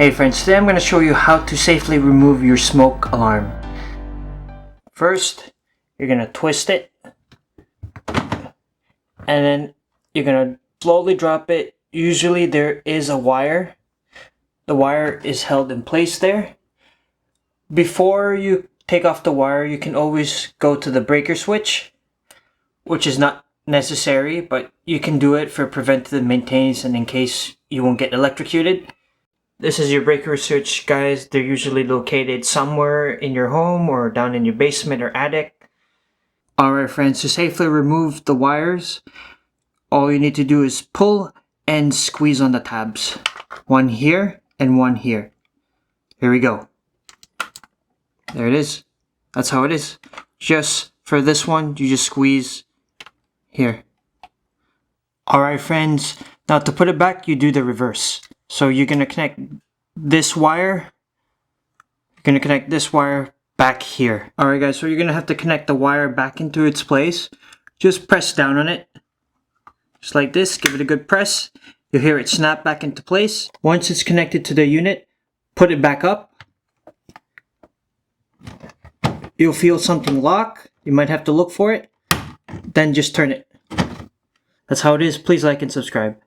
Hey friends, today I'm going to show you how to safely remove your smoke alarm. First, you're going to twist it, and then you're going to slowly drop it. Usually there is a wire. The wire is held in place there. Before you take off the wire, you can always go to the breaker switch, which is not necessary, but you can do it for preventative maintenance and in case you won't get electrocuted. This is your breaker switch, guys. They're usually located somewhere in your home or down in your basement or attic. Alright friends, to safely remove the wires, all you need to do is pull and squeeze on the tabs. One here and one here. Here we go. There it is. That's how it is. Just for this one, you just squeeze here. Alright friends, now to put it back, you do the reverse. So you're going to connect this wire. You're going to connect this wire back here. Alright guys, so you're going to have to connect the wire back into its place. Just press down on it. Just like this. Give it a good press. You'll hear it snap back into place. Once it's connected to the unit, put it back up. You'll feel something lock. You might have to look for it. Then just turn it. That's how it is. Please like and subscribe.